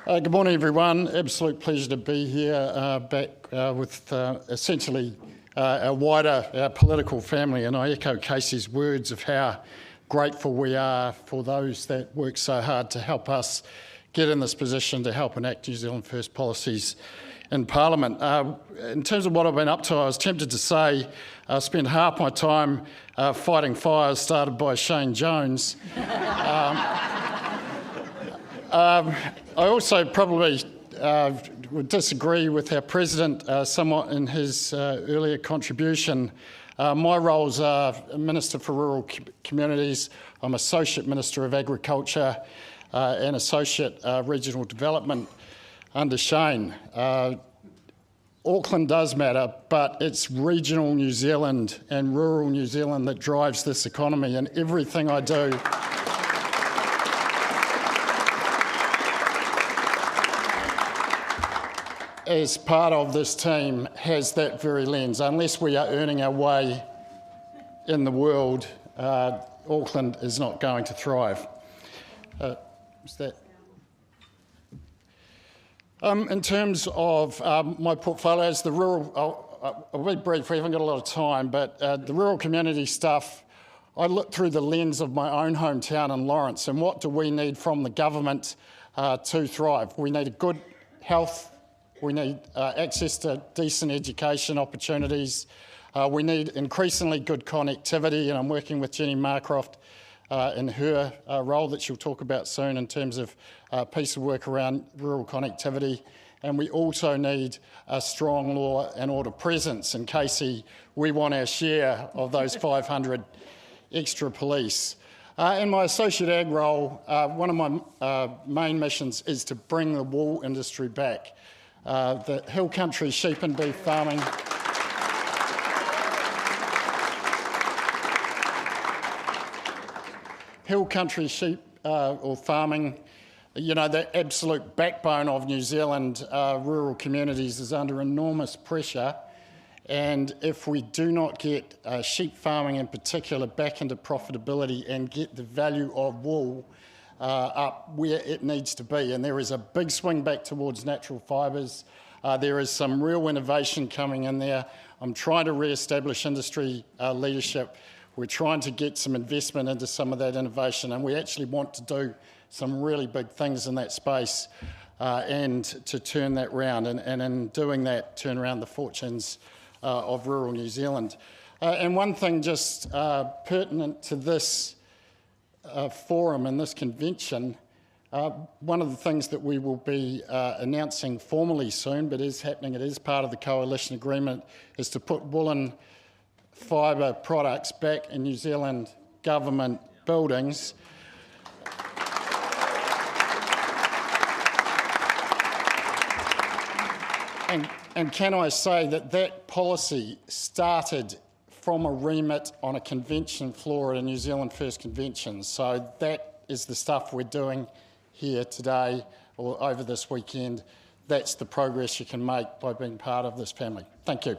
Good morning, everyone. Absolute pleasure to be here back with essentially our wider political family, and I echo Casey's words of how grateful we are for those that work so hard to help us get in this position to help enact New Zealand First policies in Parliament. In terms of what I've been up to, I was tempted to say I spent half my time fighting fires started by Shane Jones. I also probably would disagree with our President somewhat in his earlier contribution. My roles are Minister for Rural Communities. I'm Associate Minister of Agriculture and Associate Regional Development under Shane. Auckland does matter, but it's regional New Zealand and rural New Zealand that drives this economy, and everything I do as part of this team has that very lens. Unless we are earning our way in the world, Auckland is not going to thrive. In terms of my portfolios, the rural, I'll be brief, we haven't got a lot of time, but the rural community stuff, I look through the lens of my own hometown in Lawrence, and what do we need from the government to thrive? We need a good health. We need access to decent education opportunities. We need increasingly good connectivity, and I'm working with Jenny Marcroft in her role that she'll talk about soon in terms of a piece of work around rural connectivity. And we also need a strong law and order presence. And Casey, we want our share of those 500 extra police. In my associate ag role, one of my main missions is to bring the wool industry back. The hill country sheep and beef farming hill country sheep or farming, you know, the absolute backbone of New Zealand rural communities is under enormous pressure, and if we do not get sheep farming in particular back into profitability and get the value of wool up where it needs to be, and there is a big swing back towards natural fibres. There is some real innovation coming in there. I'm trying to re-establish industry leadership. We're trying to get some investment into some of that innovation, and we actually want to do some really big things in that space and to turn that round, and in doing that, turn around the fortunes of rural New Zealand. And one thing just pertinent to this forum and this convention, one of the things that we will be announcing formally soon, but is happening, it is part of the coalition agreement, is to put woolen fibre products back in New Zealand government buildings. And can I say that that policy started from a remit on a convention floor at a New Zealand First Convention. So that is the stuff we're doing here today or over this weekend. That's the progress you can make by being part of this family. Thank you.